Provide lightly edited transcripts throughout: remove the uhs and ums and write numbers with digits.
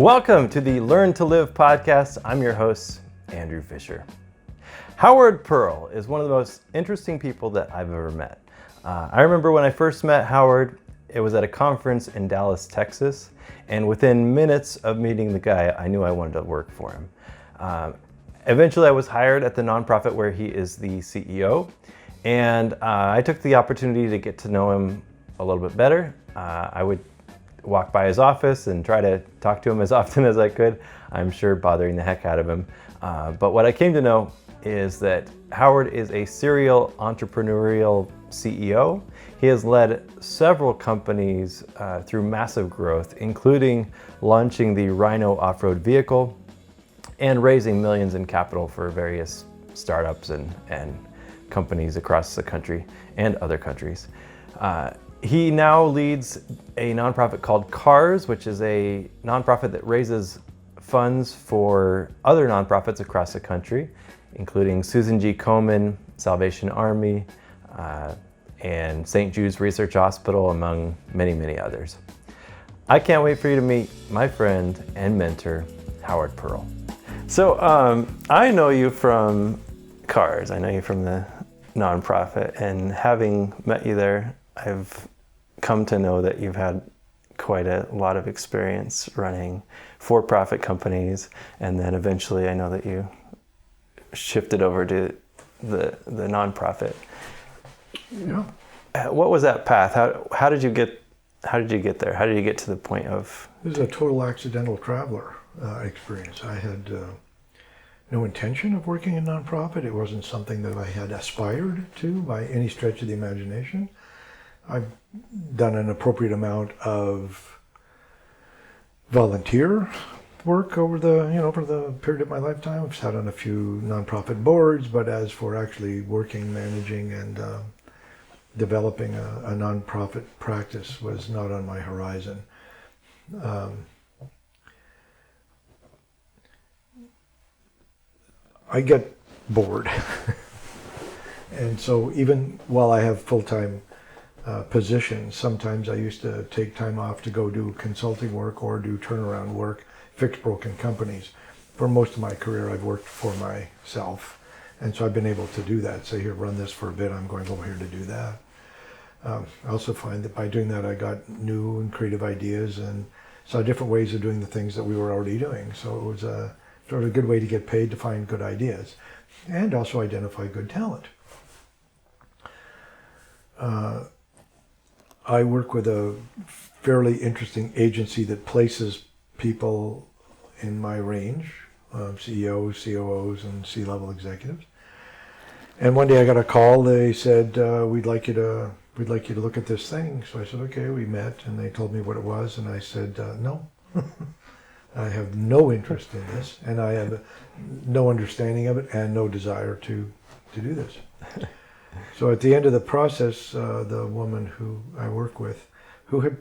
Welcome to the Learn to Live podcast. I'm your host, Andrew Fisher. Howard Pearl is one of the most interesting people that I've ever met. I remember when I first met Howard, it was at a conference in Dallas, Texas, and within minutes of meeting the guy, I knew I wanted to work for him. Eventually, I was hired at the nonprofit where he is the CEO, and I took the opportunity to get to know him a little bit better. I would walk by his office and try to talk to him as often as I could, I'm sure bothering the heck out of him. But what I came to know is that Howard is a serial entrepreneurial CEO. He has led several companies through massive growth, including launching the Rhino off-road vehicle and raising millions in capital for various startups and companies across the country and other countries. He now leads a nonprofit called CARS, which is a nonprofit that raises funds for other nonprofits across the country, including Susan G. Komen, Salvation Army, and St. Jude's Research Hospital, among many, many others. I can't wait for you to meet my friend and mentor, Howard Pearl. So I know you from CARS. I know you from the nonprofit, and having met you there, I've come to know that you've had quite a lot of experience running for-profit companies, and then eventually I know that you shifted over to the nonprofit. Yeah. What was that path? How did you get there? How did you get to the point of? It was a total accidental traveler experience. I had no intention of working in nonprofit. It wasn't something that I had aspired to by any stretch of the imagination. I've done an appropriate amount of volunteer work over for the period of my lifetime. I've sat on a few nonprofit boards, but as for actually working, managing, and developing a nonprofit practice was not on my horizon. I get bored. And so even while I have full-time positions, sometimes I used to take time off to go do consulting work or do turnaround work, fix broken companies. For most of my career, I've worked for myself. And so I've been able to do that. Say, here, run this for a bit, I'm going over here to do that. I also find that by doing that, I got new and creative ideas and saw different ways of doing the things that we were already doing. So it was a sort of a good way to get paid to find good ideas and also identify good talent. I work with a fairly interesting agency that places people in my range, CEOs, COOs, and C-level executives. And one day I got a call. They said, we'd like you to look at this thing. So I said, okay. We met, and they told me what it was, and I said, no. I have no interest in this, and I have no understanding of it and no desire to do this. So at the end of the process, the woman who I work with, who had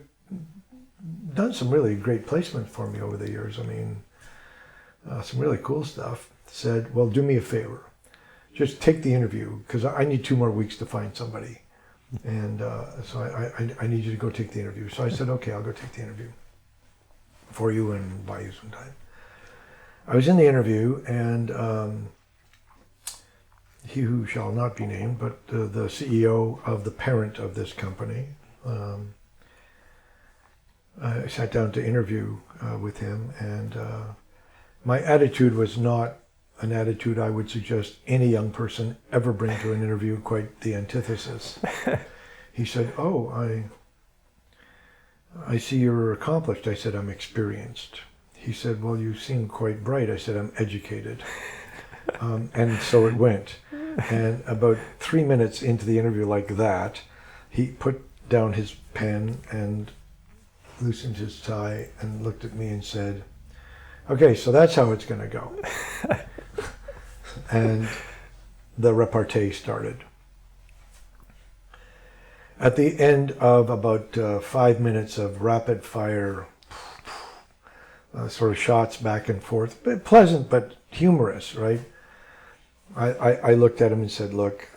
done some really great placement for me over the years, some really cool stuff, said, well, do me a favor. Just take the interview, because I need 2 more weeks to find somebody. And so I need you to go take the interview. So I said, okay, I'll go take the interview for you and buy you some time. I was in the interview, and he who shall not be named, but the CEO of the parent of this company, I sat down to interview with him, and my attitude was not an attitude I would suggest any young person ever bring to an interview, quite the antithesis. He said, oh, I see you're accomplished. I said, I'm experienced. He said, well, you seem quite bright. I said, I'm educated. And so it went. And about 3 minutes into the interview like that, he put down his pen and loosened his tie and looked at me and said, okay, so that's how it's going to go. And the repartee started. At the end of about 5 minutes of rapid fire sort of shots back and forth, but pleasant but humorous, right? I looked at him and said, look,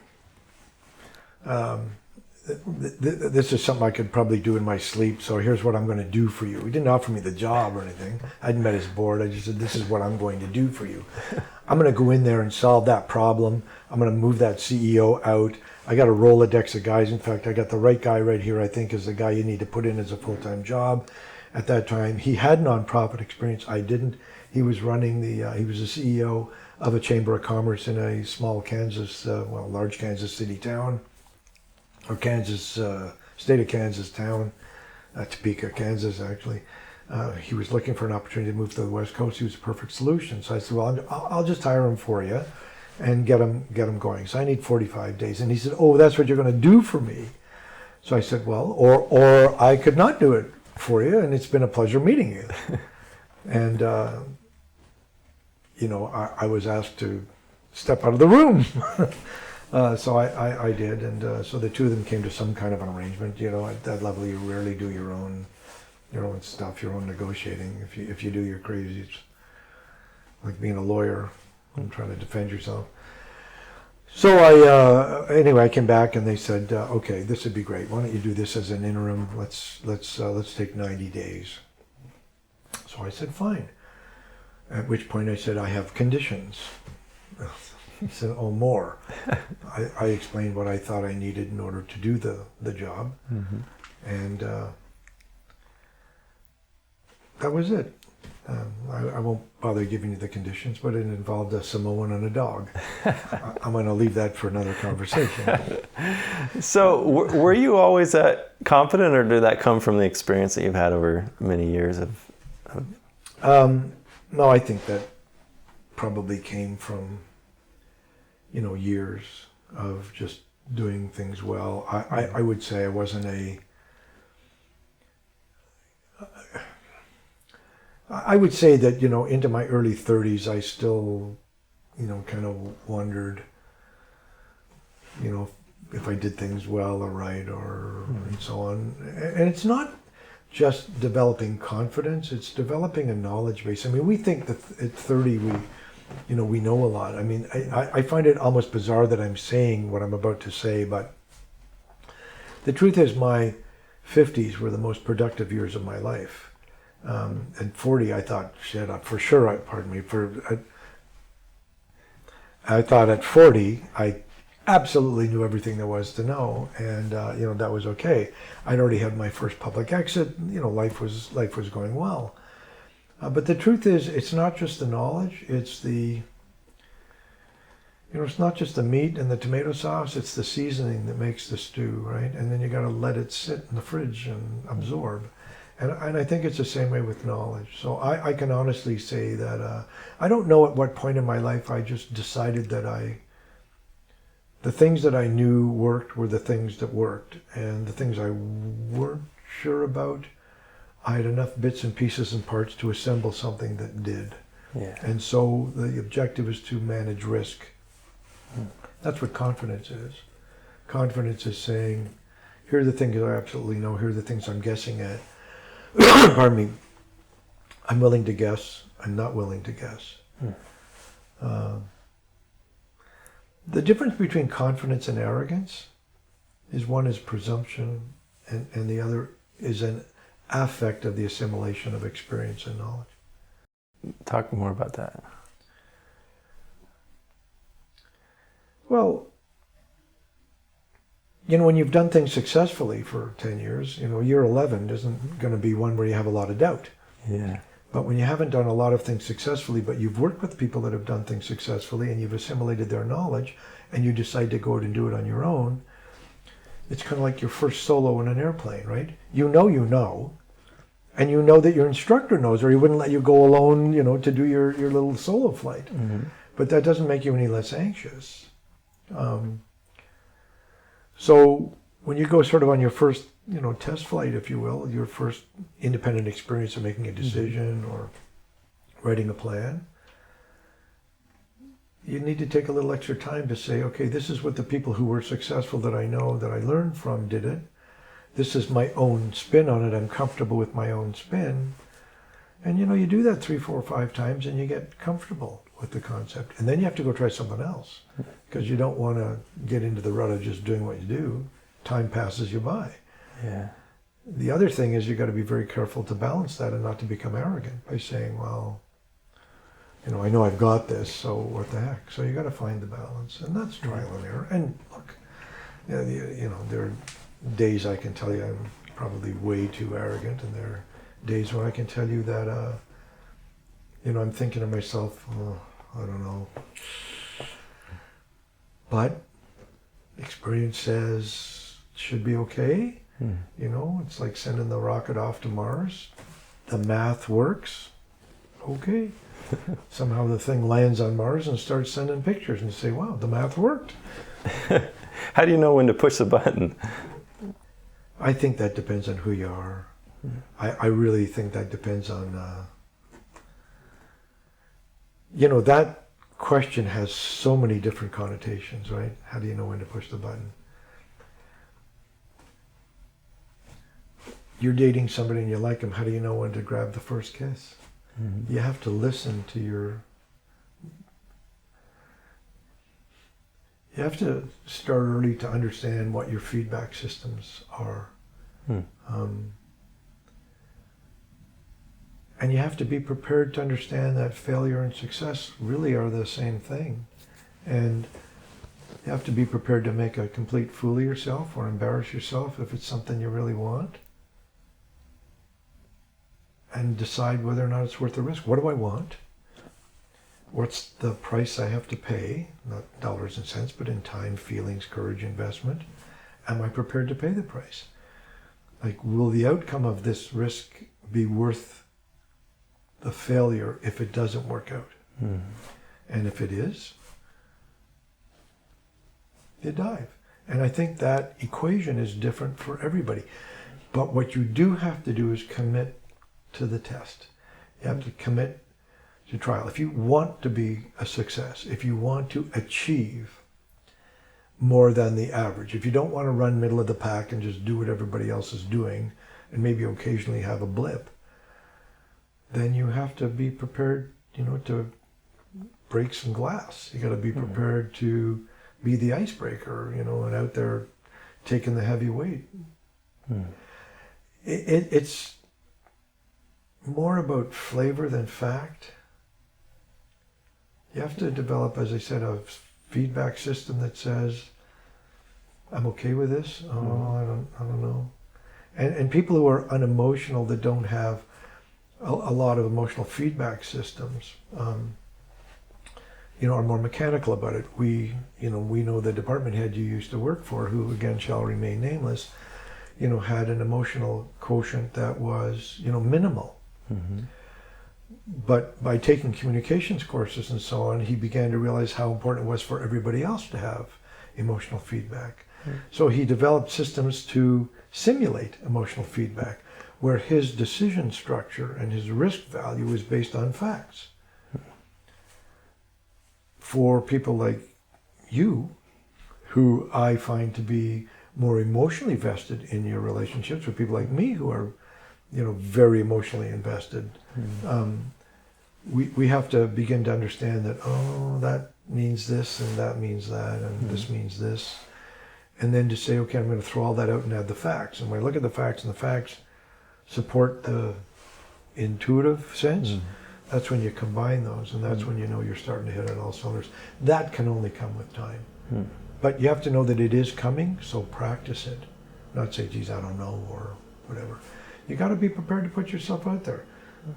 this is something I could probably do in my sleep, so here's what I'm going to do for you. He didn't offer me the job or anything. I hadn't met his board. I just said, this is what I'm going to do for you. I'm going to go in there and solve that problem. I'm going to move that CEO out. I got a Rolodex of guys. In fact, I got the right guy right here, I think, is the guy you need to put in as a full-time job. At that time, he had nonprofit experience. I didn't. He was running he was the CEO of a Chamber of Commerce in a small large Kansas City town, or state of Kansas town, Topeka, Kansas, actually. He was looking for an opportunity to move to the West Coast. He was a perfect solution. So I said, well, I'll just hire him for you and get him going. So I need 45 days. And he said, oh, that's what you're going to do for me. So I said, well, or I could not do it for you, and it's been a pleasure meeting you. And, I was asked to step out of the room. So I did, and so the two of them came to some kind of an arrangement. At that level, you rarely do your own stuff, your own negotiating. If you do, you're crazy. It's like being a lawyer and trying to defend yourself. So I came back and they said, okay, this would be great. Why don't you do this as an interim? Let's take 90 days. So I said, fine. At which point I said, I have conditions. He said, oh, more. I explained what I thought I needed in order to do the job. Mm-hmm. And that was it. I won't bother giving you the conditions, but it involved a Samoan and a dog. I'm going to leave that for another conversation. So were you always that confident, or did that come from the experience that you've had over many years of... No, I think that probably came from, years of just doing things well. I would say I wasn't I would say that, into my early 30s, I still, kind of wondered, if I did things well or right and so on. And it's not just developing confidence, it's developing a knowledge base. I mean, we think that at 30 we know a lot. I mean, I find it almost bizarre that I'm saying what I'm about to say, but the truth is my 50s were the most productive years of my life. At 40, I thought, I thought at 40, I absolutely knew everything there was to know, and that was okay. I'd already had my first public exit. Life was going well. But the truth is, it's not just the knowledge. It's it's not just the meat and the tomato sauce. It's the seasoning that makes the stew, right? And then you got to let it sit in the fridge and absorb. And I think it's the same way with knowledge. So I can honestly say that I don't know at what point in my life I just decided that the things that I knew worked were the things that worked. And the things I weren't sure about, I had enough bits and pieces and parts to assemble something that did. Yeah. And so the objective is to manage risk. That's what confidence is. Confidence is saying, here are the things I absolutely know, here are the things I'm guessing at. Pardon me. I'm willing to guess. I'm not willing to guess. The difference between confidence and arrogance is one is presumption and the other is an affect of the assimilation of experience and knowledge. Talk more about that. Well, when you've done things successfully for 10 years, year 11 isn't going to be one where you have a lot of doubt. Yeah. But when you haven't done a lot of things successfully, but you've worked with people that have done things successfully and you've assimilated their knowledge and you decide to go out and do it on your own, it's kind of like your first solo in an airplane, right? You know, and you know that your instructor knows, or he wouldn't let you go alone, to do your little solo flight. Mm-hmm. But that doesn't make you any less anxious. So when you go sort of on your first, test flight, if you will, your first independent experience of making a decision or writing a plan, you need to take a little extra time to say, okay, this is what the people who were successful that I know, that I learned from, did it. This is my own spin on it. I'm comfortable with my own spin. And, you do that 3, 4, 5 times and you get comfortable with the concept. And then you have to go try something else because you don't want to get into the rut of just doing what you do. time passes you by. Yeah. The other thing is you got to be very careful to balance that and not to become arrogant by saying, well, I know I've got this, so what the heck? So you got to find the balance, and that's trial and error. And look, there are days I can tell you I'm probably way too arrogant, and there are days when I can tell you that, I'm thinking to myself, oh, I don't know. But experience says it should be okay. It's like sending the rocket off to Mars. The math works. Okay. Somehow the thing lands on Mars and starts sending pictures, and you say, wow, the math worked. How do you know when to push the button? I think that depends on who you are. I really think that depends on, that question has so many different connotations, right? How do you know when to push the button? You're dating somebody and you like them. How do you know when to grab the first kiss? You have to listen to you have to start early to understand what your feedback systems are. And you have to be prepared to understand that failure and success really are the same thing. And you have to be prepared to make a complete fool of yourself or embarrass yourself if it's something you really want. And decide whether or not it's worth the risk. What do I want? What's the price I have to pay? Not dollars and cents, but in time, feelings, courage, investment. Am I prepared to pay the price? Like, will the outcome of this risk be worth the failure if it doesn't work out? And if it is, you dive. And I think that equation is different for everybody. But what you do have to do is commit to the test. You have to commit to trial. If you want to be a success, if you want to achieve more than the average, if you don't want to run middle of the pack and just do what everybody else is doing and maybe occasionally have a blip, then you have to be prepared, to break some glass. You got to be prepared to be the icebreaker, and out there taking the heavy weight. It's more about flavor than fact. You have to develop, as I said, a feedback system that says, I'm okay with this. Oh, I don't know. And people who are unemotional, that don't have a lot of emotional feedback systems, are more mechanical about it. We know the department head you used to work for, who again shall remain nameless, had an emotional quotient that was, minimal. But by taking communications courses and so on, he began to realize how important it was for everybody else to have emotional feedback. So he developed systems to simulate emotional feedback, where his decision structure and his risk value is based on facts. For people like you, who I find to be more emotionally vested in your relationships, with people like me who are very emotionally invested, we have to begin to understand that, that means this and that means that and this means this. And then to say, okay, I'm going to throw all that out and add the facts. And when I look at the facts and the facts support the intuitive sense, that's when you combine those, and that's when you're starting to hit on all cylinders. That can only come with time. But you have to know that it is coming, so practice it. Not say, geez, I don't know, or whatever. You got to be prepared to put yourself out there.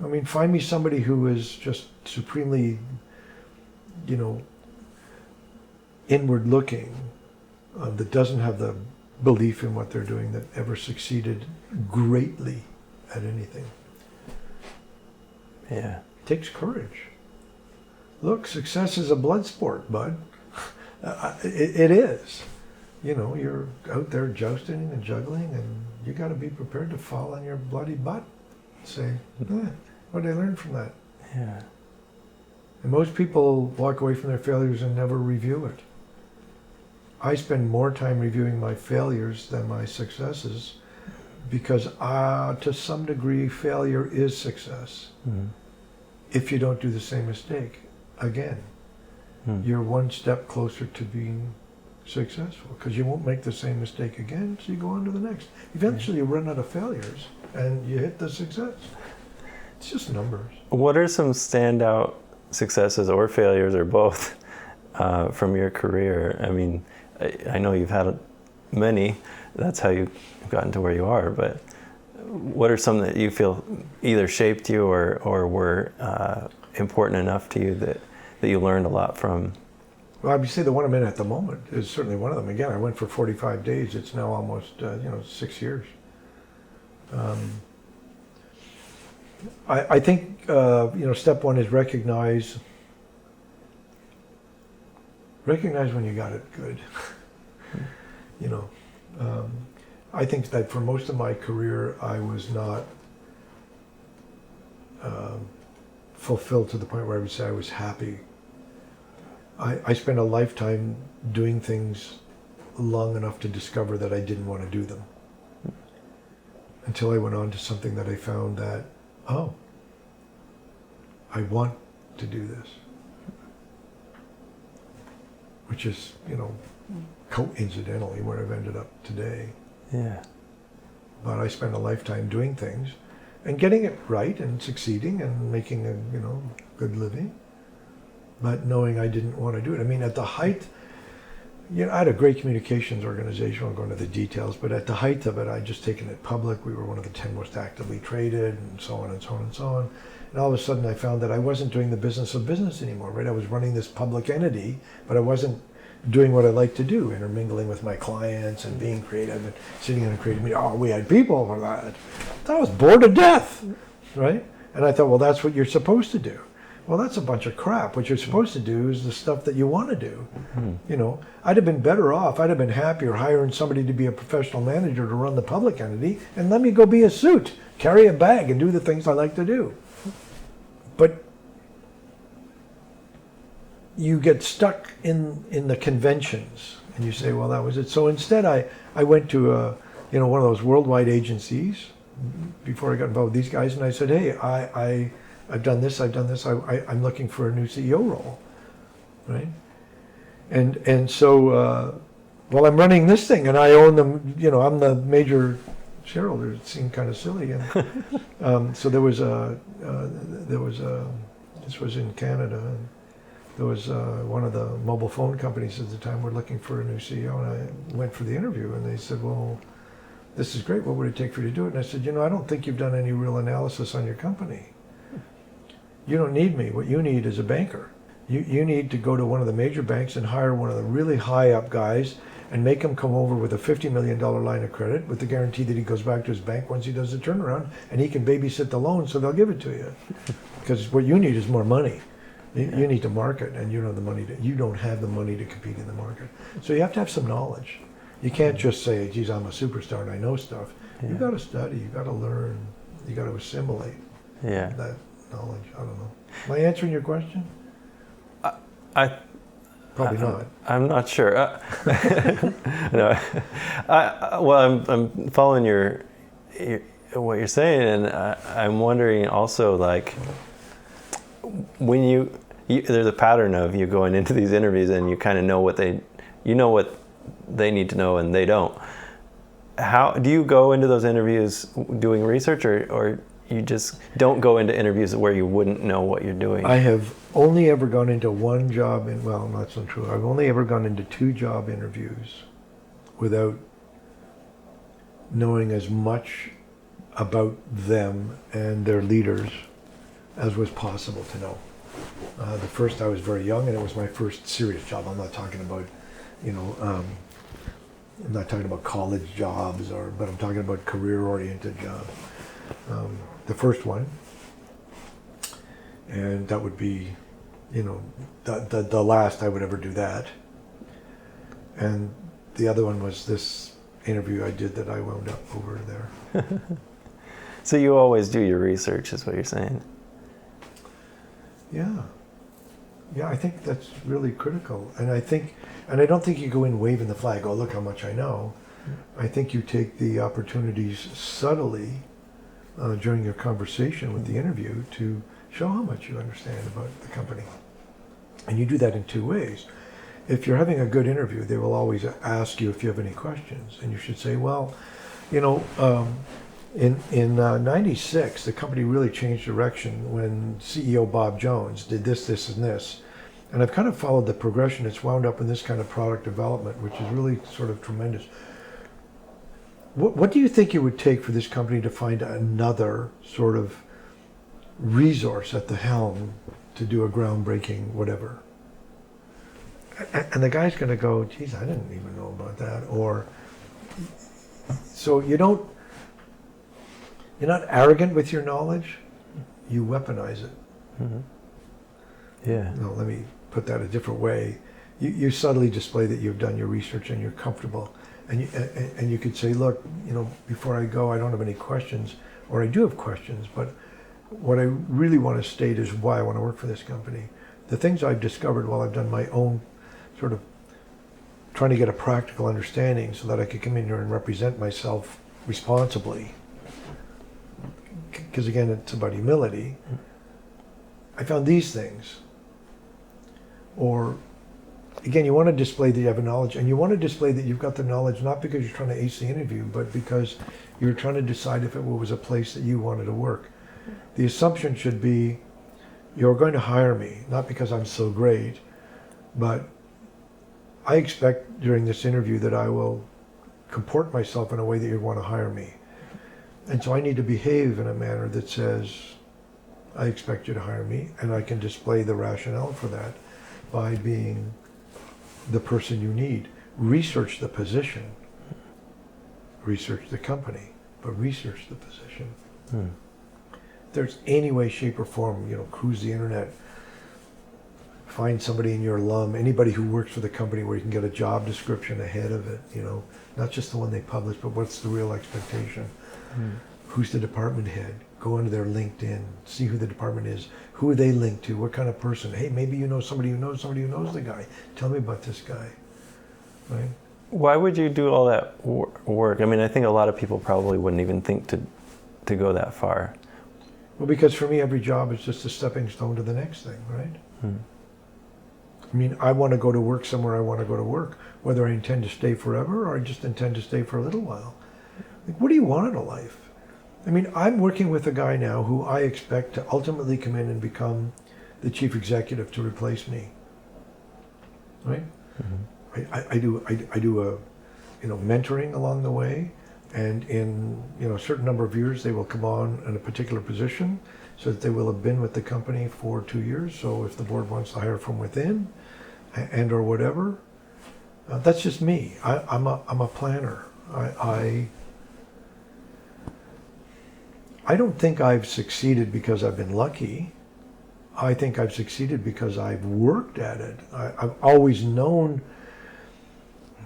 I mean, find me somebody who is just supremely, inward looking, that doesn't have the belief in what they're doing, that ever succeeded greatly at anything. Yeah. It takes courage. Look, success is a blood sport, bud. It is. You're out there jousting and juggling, and you got to be prepared to fall on your bloody butt. Say, what did I learn from that? Yeah. And most people walk away from their failures and never review it. I spend more time reviewing my failures than my successes, because to some degree failure is success. If you don't do the same mistake again. You're one step closer to being successful, because you won't make the same mistake again, so you go on to the next. Eventually you run out of failures and you hit the success. It's just numbers. What are some standout successes or failures or both from your career? I mean, I know you've had many. That's how you've gotten to where you are. But what are some that you feel either shaped you or were important enough to you that you learned a lot from? Well, I would say the one I'm in at the moment is certainly one of them. Again, I went for 45 days. It's now almost 6 years. I think step one is recognize when you got it good. I think that for most of my career, I was not fulfilled to the point where I would say I was happy. I spent a lifetime doing things long enough to discover that I didn't want to do them. Until I went on to something that I found that, oh, I want to do this. Which is, coincidentally where I've ended up today. Yeah. But I spent a lifetime doing things and getting it right and succeeding and making a, good living. But knowing I didn't want to do it. I mean, at the height, I had a great communications organization. I won't go into the details, but at the height of it, I'd just taken it public. We were one of the 10 most actively traded, and so on and so on and so on. And all of a sudden, I found that I wasn't doing the business of business anymore, right? I was running this public entity, but I wasn't doing what I like to do, intermingling with my clients and being creative and sitting in a creative meeting. Oh, we had people for that. I was bored to death, right? And I thought, well, that's what you're supposed to do. Well, that's a bunch of crap. What you're supposed to do is the stuff that you want to do. Mm-hmm. I'd have been better off, I'd have been happier hiring somebody to be a professional manager to run the public entity and let me go be a suit, carry a bag and do the things I like to do. But you get stuck in the conventions and you say, well, that was it. So instead I went to one of those worldwide agencies before I got involved with these guys, and I said, hey, I've done this, I'm looking for a new CEO role, right? And so, I'm running this thing and I own them, I'm the major shareholder. It seemed kind of silly. And so this was in Canada, and there was one of the mobile phone companies at the time were looking for a new CEO, and I went for the interview, and they said, well, this is great, what would it take for you to do it? And I said, I don't think you've done any real analysis on your company. You don't need me. What you need is a banker. You need to go to one of the major banks and hire one of the really high up guys and make him come over with a $50 million line of credit with the guarantee that he goes back to his bank once he does the turnaround and he can babysit the loan so they'll give it to you. Because what you need is more money. You need to market, and you don't have the money to compete in the market. So you have to have some knowledge. You can't just say, geez, I'm a superstar and I know stuff. Yeah. You've got to study, you've got to learn, you've got to assimilate that knowledge. I don't know. Am I answering your question? Probably not. I'm not sure. No. I'm following what you're saying, and I'm wondering also, like, when there's a pattern of you going into these interviews and you kind of know what they need to know and they don't. How do you go into those interviews doing research, or you just don't go into interviews where you wouldn't know what you're doing? I have only ever gone into one job, that's not true. I've only ever gone into 2 job interviews without knowing as much about them and their leaders as was possible to know. The first, I was very young, and it was my first serious job. I'm not talking about, I'm not talking about college jobs, but I'm talking about career-oriented jobs. The first one, and that would be, the last I would ever do that. And the other one was this interview I did that I wound up over there. So you always do your research, is what you're saying? Yeah, I think that's really critical. And I don't think you go in waving the flag, oh, look how much I know. I think you take the opportunities subtly during your conversation with the interview to show how much you understand about the company. And you do that in 2 ways. if you're having a good interview, they will always ask you if you have any questions, and you should say, well, you know, in '96, the company really changed direction when CEO Bob Jones did this, this, and this. And I've kind of followed the progression. It's wound up in this kind of product development, which is really sort of tremendous. What do you think it would take for this company to find another sort of resource at the helm to do a groundbreaking whatever? And the guy's going to go, geez, I didn't even know about that. Or, so you're not arrogant with your knowledge, you weaponize it. Mm-hmm. Yeah. No, let me put that a different way. You subtly display that you've done your research and you're comfortable. And you could say, look, you know, before I go, I don't have any questions, or I do have questions, but what I really want to state is why I want to work for this company. The things I've discovered while I've done my own sort of trying to get a practical understanding so that I could come in here and represent myself responsibly. Because again, it's about humility. I found these things. Or again, you want to display that you have a knowledge, and you want to display that you've got the knowledge not because you're trying to ace the interview, but because you're trying to decide if it was a place that you wanted to work. The assumption should be, you're going to hire me, not because I'm so great, but I expect during this interview that I will comport myself in a way that you'd want to hire me. And so I need to behave in a manner that says, I expect you to hire me, and I can display the rationale for that by being the person you need. Research the position. Research the company, but research the position. If there's any way, shape, or form, you know, cruise the internet, find somebody in your alum, anybody who works for the company where you can get a job description ahead of it, you know, not just the one they publish, but what's the real expectation. Who's the department head? Go into their LinkedIn, see who the department is. Who are they linked to? What kind of person? Hey, maybe you know somebody who knows the guy. Tell me about this guy, right? Why would you do all that work? I mean, I think a lot of people probably wouldn't even think to go that far. Well, because for me, every job is just a stepping stone to the next thing, right? I mean, I want to go to work somewhere I want to go to work, whether I intend to stay forever or I just intend to stay for a little while. Like, what do you want in a life? I mean, I'm working with a guy now who I expect to ultimately come in and become the chief executive to replace me, right? I do a mentoring along the way, and in a certain number of years they will come on in a particular position, so that they will have been with the company for 2 years. So if the board wants to hire from within, and or whatever, that's just me. I'm a planner. I don't think I've succeeded because I've been lucky. I think I've succeeded because I've worked at it. I've always known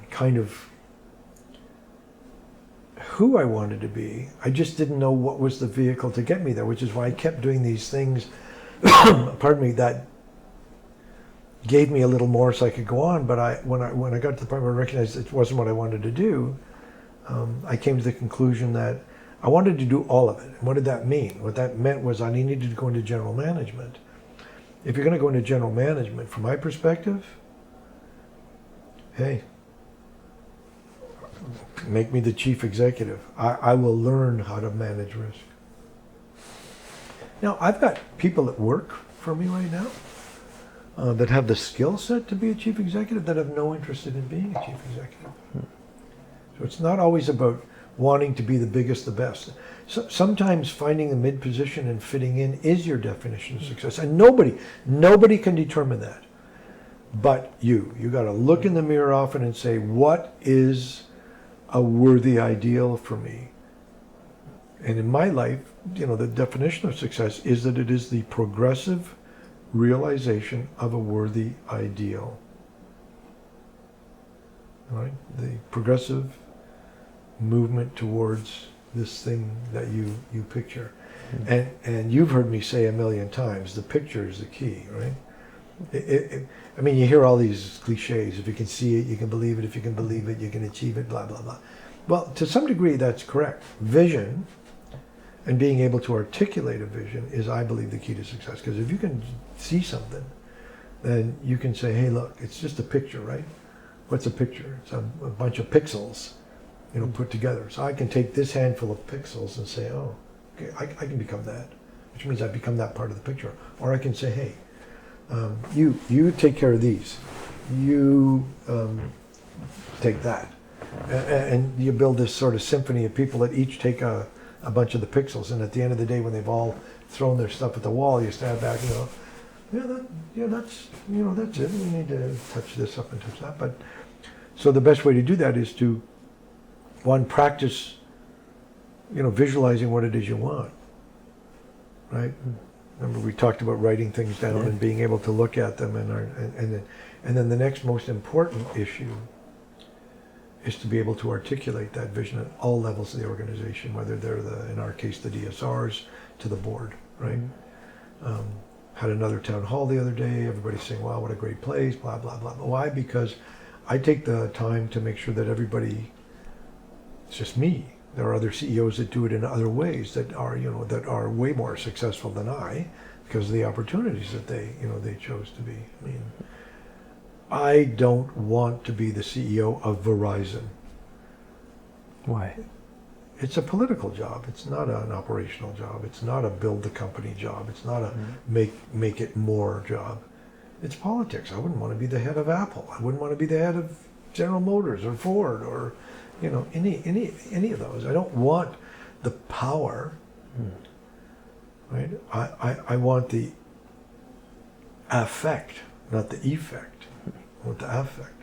kind of who I wanted to be. I just didn't know what was the vehicle to get me there, which is why I kept doing these things, pardon me, that gave me a little more so I could go on. But when I got to the point where I recognized it wasn't what I wanted to do, I came to the conclusion that I wanted to do all of it. And what did that mean? What that meant was I needed to go into general management. If you're going to go into general management, from my perspective, hey, make me the chief executive. I will learn how to manage risk. Now, I've got people that work for me right now that have the skill set to be a chief executive that have no interest in being a chief executive. So it's not always about wanting to be the biggest, the best. So sometimes finding the mid position and fitting in is your definition of success. And nobody can determine that but you. You got to look in the mirror often and say, what is a worthy ideal for me? And in my life, the definition of success is that it is the progressive realization of a worthy ideal. Right? The progressive movement towards this thing that you picture. And you've heard me say a million times, the picture is the key, right? I mean, you hear all these cliches. If you can see it, you can believe it. If you can believe it, you can achieve it, blah, blah, blah. Well, to some degree, that's correct. Vision and being able to articulate a vision is, I believe, the key to success. Because if you can see something, then you can say, hey, look, it's just a picture, right? What's a picture? It's a bunch of pixels, put together. So I can take this handful of pixels and say, oh, okay, I can become that, which means I become that part of the picture. Or I can say, hey, you take care of these. You take that. And you build this sort of symphony of people that each take a bunch of the pixels. And at the end of the day, when they've all thrown their stuff at the wall, you stand back and go, that's it. We need to touch this up and touch that. But so the best way to do that is to, one, practice, visualizing what it is you want, right? Remember we talked about writing things down and being able to look at them, and then the next most important issue is to be able to articulate that vision at all levels of the organization, whether they're in our case, the DSRs, to the board, right? Had another town hall the other day, everybody's saying, wow, what a great place, blah, blah, blah. Why? Because I take the time to make sure that everybody, it's just me. There are other CEOs that do it in other ways that are way more successful than I, because of the opportunities that they chose to be. I mean, I don't want to be the CEO of Verizon. Why? It's a political job. It's not an operational job. It's not a build the company job. It's not a make it more job. It's politics. I wouldn't want to be the head of Apple. I wouldn't want to be the head of General Motors or Ford or any of those. I don't want the power. Right? I want the affect, not the effect. I want the affect.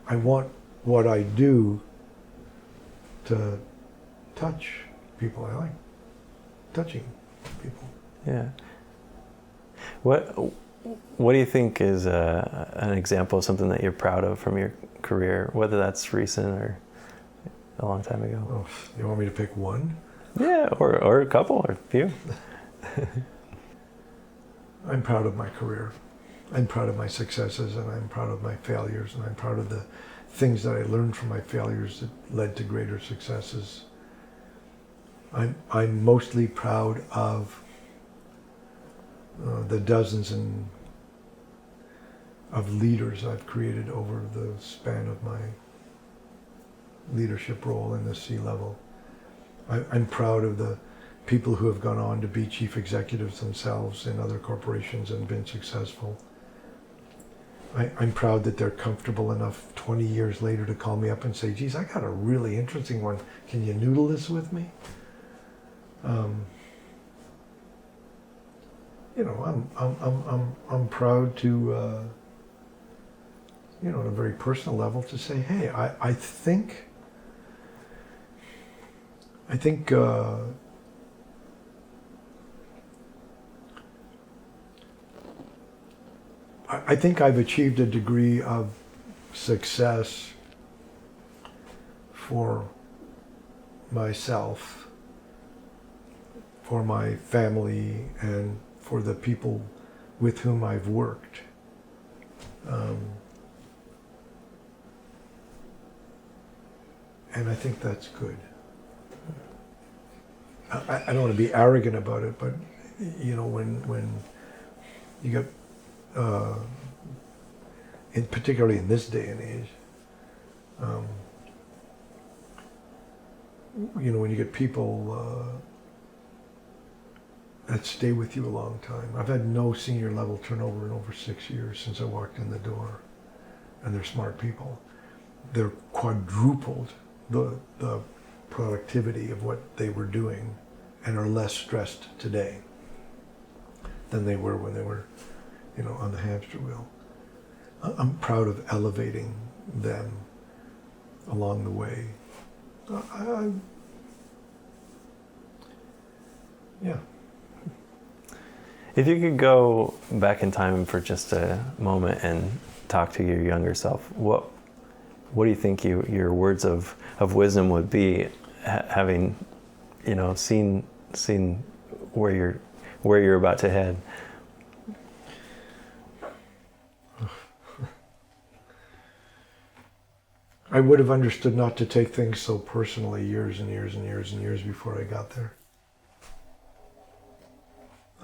I want what I do to touch people. I like touching people. Yeah. What do you think is an example of something that you're proud of from your career, whether that's recent or a long time ago? Oh, you want me to pick one? Yeah, or a couple, or a few. I'm proud of my career. I'm proud of my successes, and I'm proud of my failures, and I'm proud of the things that I learned from my failures that led to greater successes. I'm mostly proud of the dozens of leaders I've created over the span of my leadership role in the C-level. I'm proud of the people who have gone on to be chief executives themselves in other corporations and been successful. I'm proud that they're comfortable enough 20 years later to call me up and say, geez, I got a really interesting one. Can you noodle this with me? I'm proud to, on a very personal level, to say, hey, I think I've achieved a degree of success for myself, for my family, and for the people with whom I've worked. And I think that's good. I don't want to be arrogant about it, but when you get particularly in this day and age, when you get people that stay with you a long time. I've had no senior level turnover in over 6 years since I walked in the door, and they're smart people. They're quadrupled the productivity of what they were doing and are less stressed today than they were when they were on the hamster wheel. I'm proud of elevating them along the way. Yeah. If you could go back in time for just a moment and talk to your younger self, what do you think your words of wisdom would be, having seen where you're about to head? I would have understood not to take things so personally years and years and years and years before I got there.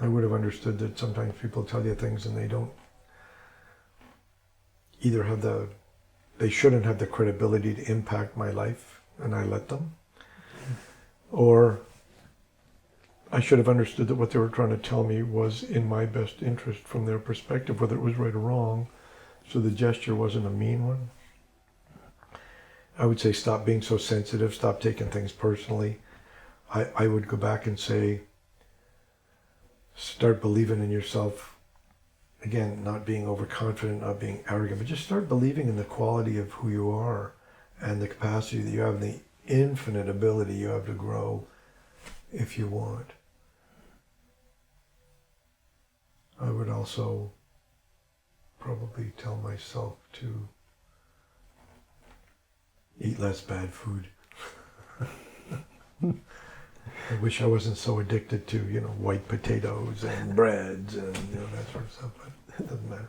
I would have understood that sometimes people tell you things and they don't either they shouldn't have the credibility to impact my life, and I let them, or I should have understood that what they were trying to tell me was in my best interest from their perspective, whether it was right or wrong, so the gesture wasn't a mean one. I would say stop being so sensitive, stop taking things personally. I would go back and say, start believing in yourself. Again, not being overconfident, not being arrogant, but just start believing in the quality of who you are and the capacity that you have, the infinite ability you have to grow if you want. I would also probably tell myself to eat less bad food. I wish I wasn't so addicted to, white potatoes and breads and that sort of stuff, but it doesn't matter.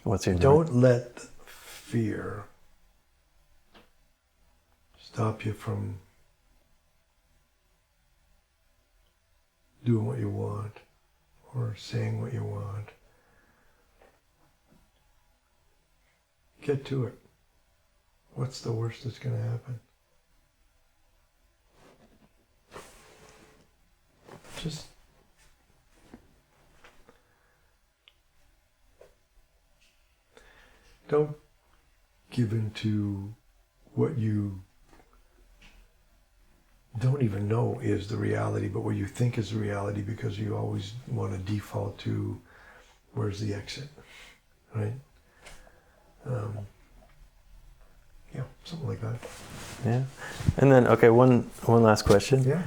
What's your Don't let fear stop you from doing what you want or saying what you want. Get to it. What's the worst that's going to happen? Just don't give in to what you don't even know is the reality, but what you think is the reality because you always want to default to where's the exit, right? Yeah, something like that. Yeah. And then, okay, one last question. Yeah.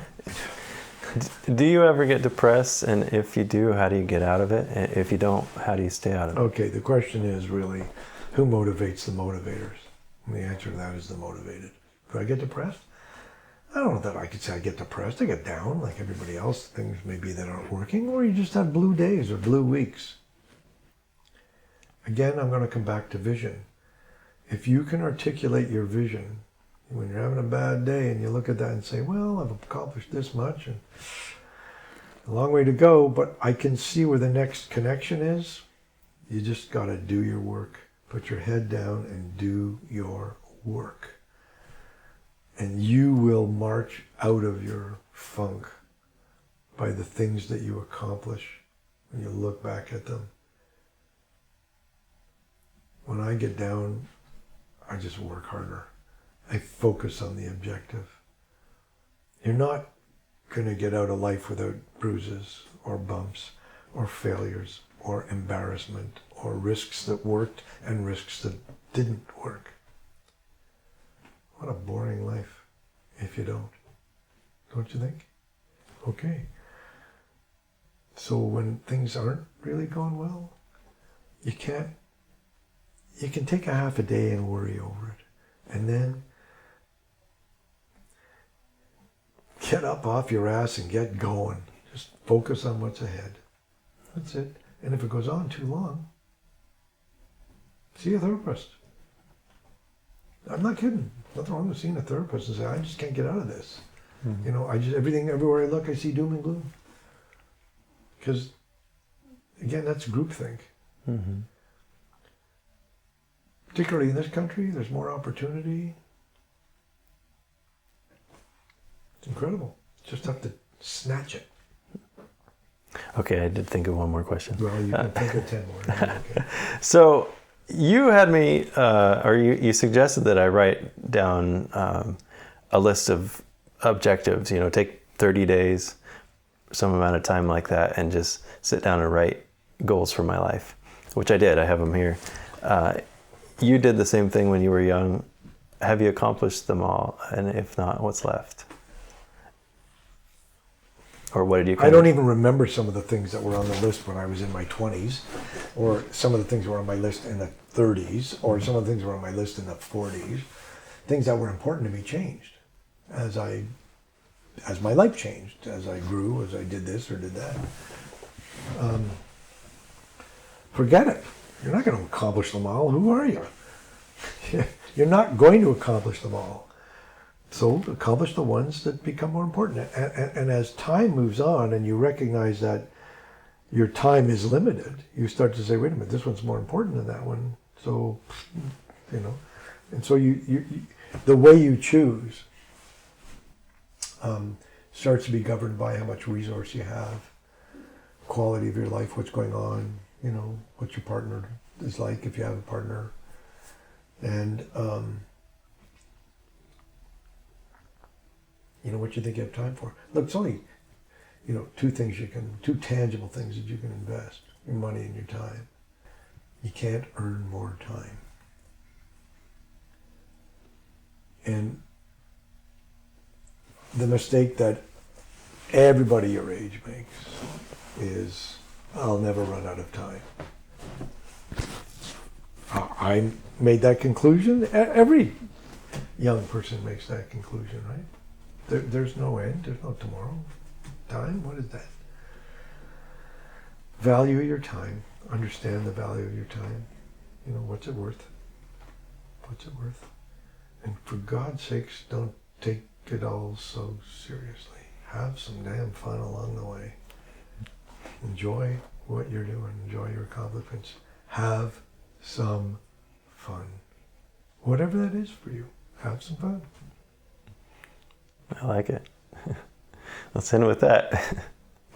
Do you ever get depressed? And if you do, how do you get out of it? And if you don't, how do you stay out of it? Okay, the question is really, who motivates the motivators? And the answer to that is the motivated. Do I get depressed? I don't know that I could say I get depressed. I get down like everybody else. Things maybe that aren't working, or you just have blue days or blue weeks. Again, I'm going to come back to vision. If you can articulate your vision, when you're having a bad day and you look at that and say, well, I've accomplished this much and a long way to go, but I can see where the next connection is. You just got to do your work. Put your head down and do your work. And you will march out of your funk by the things that you accomplish when you look back at them. When I get down, I just work harder. I focus on the objective. You're not going to get out of life without bruises or bumps or failures or embarrassment or risks that worked and risks that didn't work. What a boring life if you don't. Don't you think? Okay. So when things aren't really going well, you can take a half a day and worry over it. And then get up off your ass and get going. Just focus on what's ahead. That's it. And if it goes on too long, see a therapist. I'm not kidding. Nothing wrong with seeing a therapist and say, I just can't get out of this. Mm-hmm. Everywhere I look, I see doom and gloom. Because, again, that's groupthink. Mm-hmm. Particularly in this country, there's more opportunity. It's incredible. Just have to snatch it. Okay, I did think of one more question. Well, you can think of 10 more. Okay. So you had me, or you suggested that I write down a list of objectives, take 30 days, some amount of time like that, and just sit down and write goals for my life, which I did. I have them here. You did the same thing when you were young. Have you accomplished them all? And if not, what's left? Or what did you? I don't even remember some of the things that were on the list when I was in my 20s, or some of the things were on my list in the 30s, or some of the things were on my list in the 40s. Things that were important to me changed as my life changed, as I grew, as I did this or did that. Forget it. You're not going to accomplish them all. Who are you? You're not going to accomplish them all. So accomplish the ones that become more important. And as time moves on and you recognize that your time is limited, you start to say, wait a minute, this one's more important than that one. So, and so you the way you choose starts to be governed by how much resource you have, quality of your life, what's going on, what your partner is like if you have a partner, and what you think you have time for. Look, it's only two tangible things that you can invest: your money and your time. You can't earn more time. And the mistake that everybody your age makes is, I'll never run out of time. I made that conclusion. Every young person makes that conclusion, right? There's no end. There's no tomorrow. Time? What is that? Value your time. Understand the value of your time. What's it worth? What's it worth? And for God's sakes, don't take it all so seriously. Have some damn fun along the way. Enjoy what you're doing. Enjoy your accomplishments. Have some fun. Whatever that is for you, have some fun. I like it. Let's end with that.